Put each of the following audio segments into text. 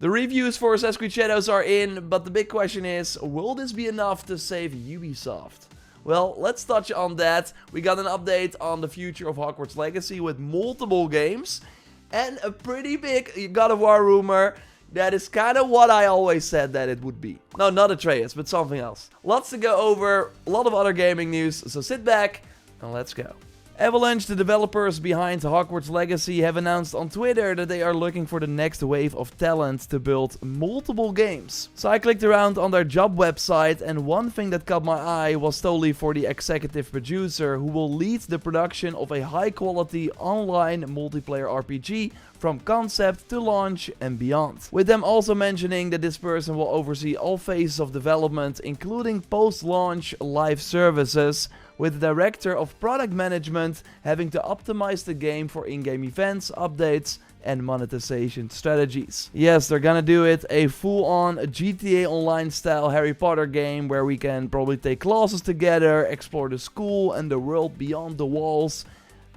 The reviews for Assassin's Creed Shadows are in, but the big question is, will this be enough to save Ubisoft? Well, let's touch on that. We got an update on the future of Hogwarts Legacy with multiple games and a pretty big God of War rumor. That is kind of what I always said that it would be. No, not Atreus, but something else. Lots to go over, a lot of other gaming news, so sit back and let's go. Avalanche, the developers behind Hogwarts Legacy, have announced on Twitter that they are looking for the next wave of talent to build multiple games. So I clicked around on their job website, and one thing that caught my eye was totally for the executive producer who will lead the production of a high quality online multiplayer RPG from concept to launch and beyond. With them also mentioning that this person will oversee all phases of development, including post-launch live services, with the director of product management having to optimize the game for in-game events, updates, and monetization strategies. Yes, they're gonna do it, a full-on GTA Online style Harry Potter game where we can probably take classes together, explore the school and the world beyond the walls.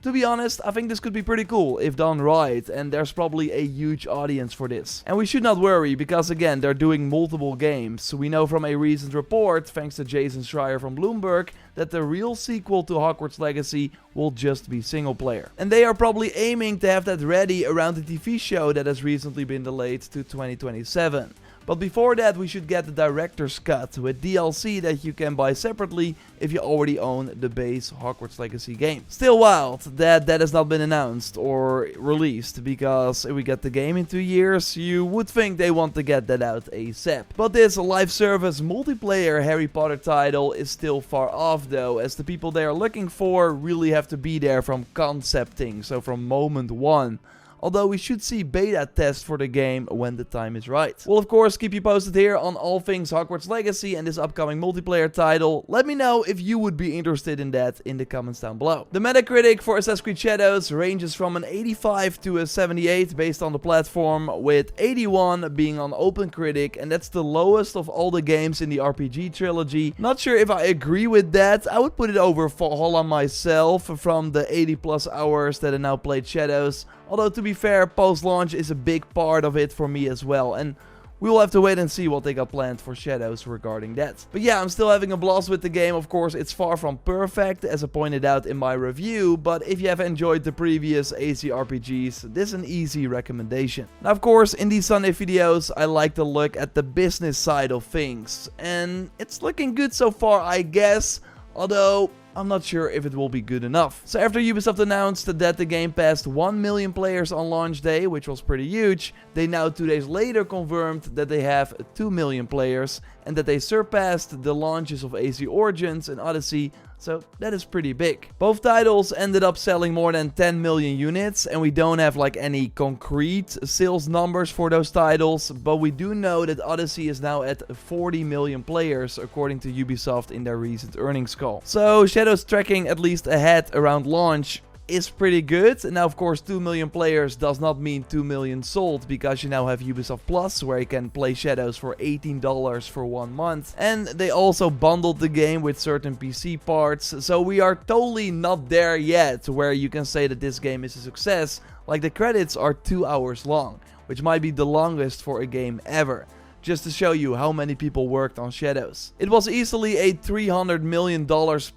To be honest, I think this could be pretty cool if done right, and there's probably a huge audience for this. And we should not worry, because again, they're doing multiple games. We know from a recent report, thanks to Jason Schreier from Bloomberg, that the real sequel to Hogwarts Legacy will just be single player. And they are probably aiming to have that ready around the TV show that has recently been delayed to 2027. But before that, we should get the director's cut with DLC that you can buy separately if you already own the base Hogwarts Legacy game. Still wild that has not been announced or released, because if we get the game in 2 years, you would think they want to get that out ASAP. But this live service multiplayer Harry Potter title is still far off though, as the people they are looking for really have to be there from concepting, so from moment one. Although we should see beta tests for the game when the time is right. We'll of course keep you posted here on all things Hogwarts Legacy and this upcoming multiplayer title. Let me know if you would be interested in that in the comments down below. The Metacritic for Assassin's Creed Shadows ranges from an 85 to a 78 based on the platform, with 81 being on OpenCritic, and that's the lowest of all the games in the RPG trilogy. Not sure if I agree with that. I would put it over Valhalla myself from the 80 plus hours that I now played Shadows. Although to be fair, post-launch is a big part of it for me as well, and we will have to wait and see what they got planned for Shadows regarding that. But yeah, I'm still having a blast with the game. Of course, it's far from perfect, as I pointed out in my review, but if you have enjoyed the previous AC RPGs, this is an easy recommendation. Now, of course, in these Sunday videos, I like to look at the business side of things, and it's looking good so far, I guess, although I'm not sure if it will be good enough. So after Ubisoft announced that the game passed 1 million players on launch day, which was pretty huge, they now 2 days later confirmed that they have 2 million players and that they surpassed the launches of AC Origins and Odyssey, so that is pretty big. Both titles ended up selling more than 10 million units, and we don't have like any concrete sales numbers for those titles, but we do know that Odyssey is now at 40 million players according to Ubisoft in their recent earnings call. So Shadows tracking at least ahead around launch is pretty good. And now of course 2 million players does not mean 2 million sold, because you now have Ubisoft Plus where you can play Shadows for $18 for 1 month, and they also bundled the game with certain PC parts, so we are totally not there yet where you can say that this game is a success. Like, the credits are 2 hours long, which might be the longest for a game ever. Just to show you how many people worked on Shadows. It was easily a $300 million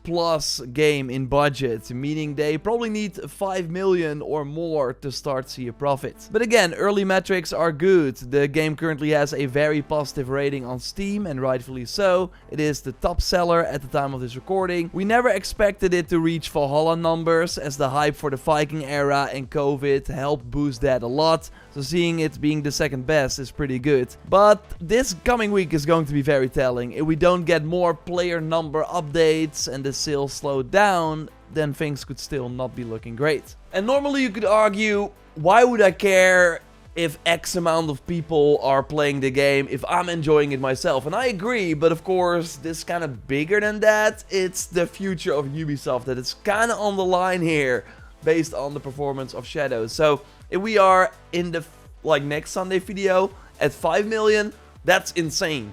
plus game in budget, meaning they probably need 5 million or more to start see a profit. But again, early metrics are good. The game currently has a very positive rating on Steam, and rightfully so. It is the top seller at the time of this recording. We never expected it to reach Valhalla numbers, as the hype for the Viking era and COVID helped boost that a lot. So seeing it being the second best is pretty good. But this coming week is going to be very telling. If we don't get more player number updates and the sales slow down, then things could still not be looking great. And normally you could argue, why would I care if X amount of people are playing the game if I'm enjoying it myself? And I agree, but of course this is kind of bigger than that. It's the future of Ubisoft that is kind of on the line here based on the performance of Shadows. So if we are in the next Sunday video at 5 million, that's insane.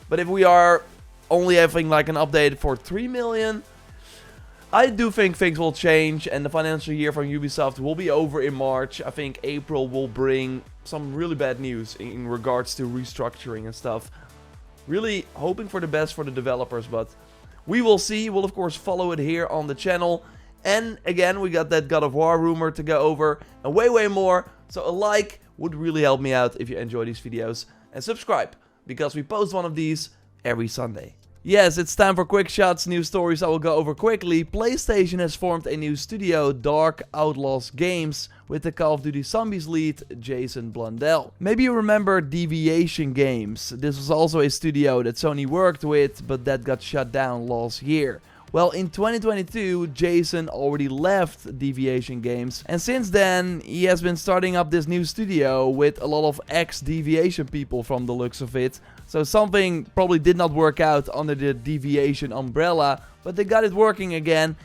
But if we are only having like an update for 3 million, I do think things will change, and the financial year from Ubisoft will be over in March. I think April will bring some really bad news in regards to restructuring and stuff. Really hoping for the best for the developers, but we will see. We'll of course follow it here on the channel. And again, we got that God of War rumor to go over and way more. So a like would really help me out if you enjoy these videos. And subscribe, because we post one of these every Sunday. Yes, it's time for quick shots, news stories I will go over quickly. PlayStation has formed a new studio, Dark Outlaws Games, with the Call of Duty Zombies lead, Jason Blundell. Maybe you remember Deviation Games. This was also a studio that Sony worked with, but that got shut down last year. Well, in 2022, Jason already left Deviation Games, and since then, he has been starting up this new studio with a lot of ex-Deviation people from the looks of it. So something probably did not work out under the Deviation umbrella, but they got it working again,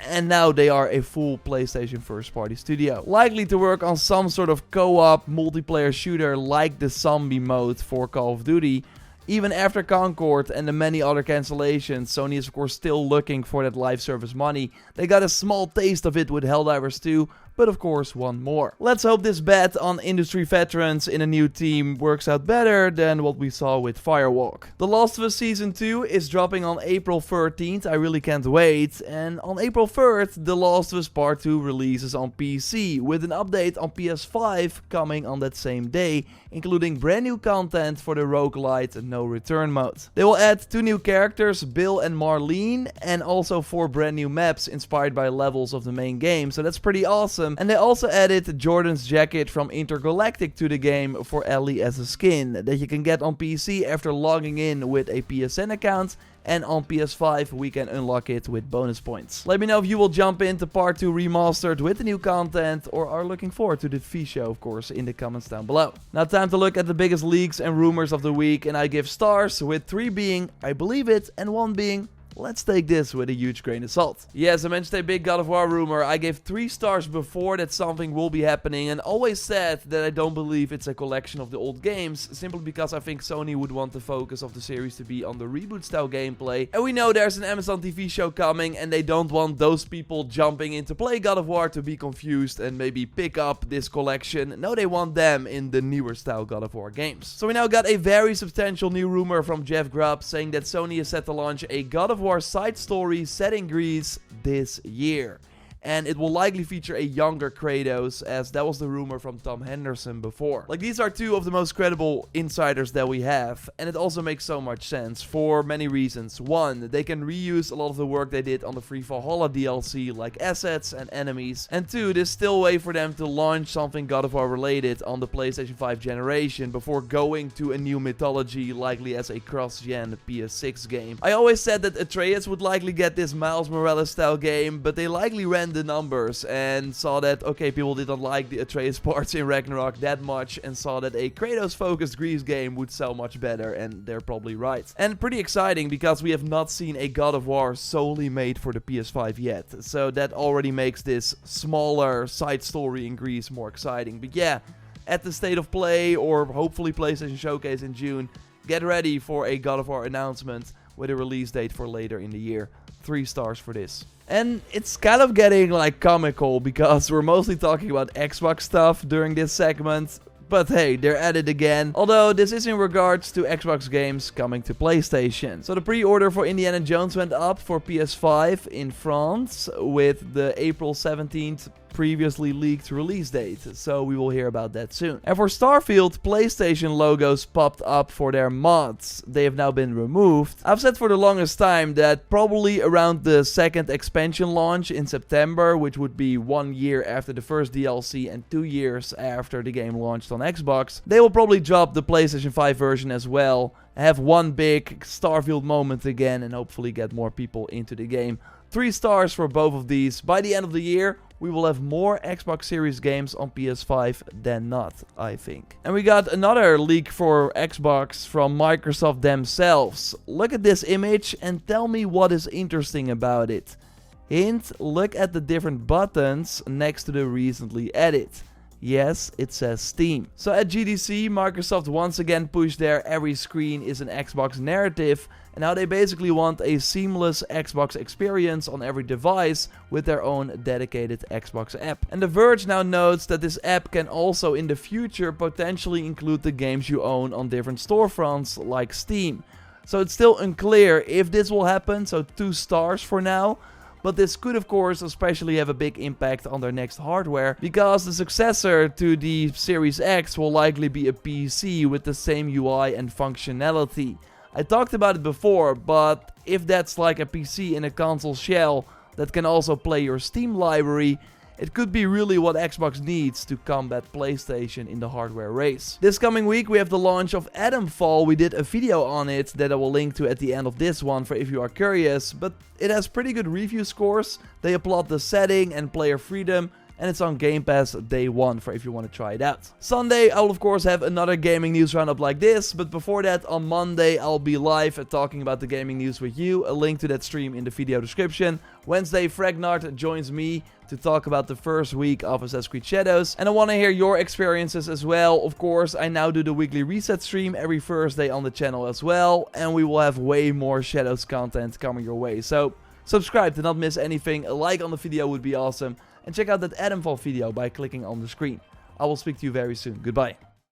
and now they are a full PlayStation first-party studio. Likely to work on some sort of co-op multiplayer shooter like the zombie mode for Call of Duty. Even after Concord and the many other cancellations, Sony is of course still looking for that live service money. They got a small taste of it with Helldivers 2, but of course want more. Let's hope this bet on industry veterans in a new team works out better than what we saw with Firewalk. The Last of Us Season 2 is dropping on April 13th, I really can't wait. And on April 3rd, The Last of Us Part 2 releases on PC, with an update on PS5 coming on that same day, including brand new content for the roguelite no return mode. They will add 2 new characters, Bill and Marlene, and also 4 brand new maps inspired by levels of the main game, so that's pretty awesome. And they also added Jordan's jacket from Intergalactic to the game for Ellie as a skin that you can get on PC after logging in with a PSN account, and on PS5 we can unlock it with bonus points. Let me know if you will jump into Part 2 Remastered with the new content or are looking forward to the V show, of course, in the comments down below. Now time to look at the biggest leaks and rumors of the week, and I give stars, with 3 being I believe it and 1 being let's take this with a huge grain of salt. Yes, I mentioned a big God of War rumor. I gave 3 stars before that something will be happening, and always said that I don't believe it's a collection of the old games, simply because I think Sony would want the focus of the series to be on the reboot style gameplay. And we know there's an Amazon TV show coming, and they don't want those people jumping in to play God of War to be confused and maybe pick up this collection. No, they want them in the newer style God of War games. So we now got a very substantial new rumor from Jeff Grubb saying that Sony is set to launch a God of War side story set in Greece this year. And it will likely feature a younger Kratos, as that was the rumor from Tom Henderson before. Like, these are 2 of the most credible insiders that we have, and it also makes so much sense for many reasons. 1, they can reuse a lot of the work they did on the Free Valhalla DLC, like assets and enemies. And 2, there's still a way for them to launch something God of War related on the PlayStation 5 generation before going to a new mythology, likely as a cross-gen PS6 game. I always said that Atreus would likely get this Miles Morales style game, but they likely ran the numbers and saw that, okay, people didn't like the Atreus parts in Ragnarok that much, and saw that a Kratos focused Greece game would sell much better, and they're probably right. And pretty exciting, because we have not seen a God of War solely made for the PS5 yet, so that already makes this smaller side story in Greece more exciting. But yeah, at the State of Play or hopefully PlayStation Showcase in June, get ready for a God of War announcement with a release date for later in the year. 3 stars for this. And it's kind of getting like comical, because we're mostly talking about Xbox stuff during this segment. But hey, they're at it again. Although this is in regards to Xbox games coming to PlayStation. So the pre-order for Indiana Jones went up for PS5 in France with the April 17th previously leaked release date, so we will hear about that soon. And for Starfield, PlayStation logos popped up for their mods. They have now been removed. I've said for the longest time that probably around the second expansion launch in September, which would be 1 year after the first DLC and 2 years after the game launched on Xbox, they will probably drop the PlayStation 5 version as well, have one big Starfield moment again, and hopefully get more people into the game. 3 stars for both of these. By the end of the year, we will have more Xbox Series games on PS5 than not, I think. And we got another leak for Xbox from Microsoft themselves. Look at this image and tell me what is interesting about it. Hint, look at the different buttons next to the recently added. Yes, it says Steam. So at GDC, Microsoft once again pushed their every screen is an Xbox narrative, and how they basically want a seamless Xbox experience on every device with their own dedicated Xbox app. And The Verge now notes that this app can also in the future potentially include the games you own on different storefronts like Steam. So it's still unclear if this will happen, so 2 stars for now. But this could of course especially have a big impact on their next hardware, because the successor to the Series X will likely be a PC with the same UI and functionality. I talked about it before, but if that's like a PC in a console shell that can also play your Steam library, it could be really what Xbox needs to combat PlayStation in the hardware race. This coming week we have the launch of Atomfall. We did a video on it that I will link to at the end of this one for if you are curious, but it has pretty good review scores. They applaud the setting and player freedom, and it's on Game Pass day 1 for if you want to try it out. Sunday I will of course have another gaming news roundup like this, but before that on Monday I'll be live talking about the gaming news with you. A link to that stream in the video description. Wednesday Fragnard joins me to talk about the first week of Assassin's Creed Shadows, and I want to hear your experiences as well. Of course, I now do the weekly reset stream every Thursday on the channel as well, and we will have way more Shadows content coming your way. So subscribe to not miss anything, a like on the video would be awesome, and check out that Atomfall video by clicking on the screen. I will speak to you very soon. Goodbye.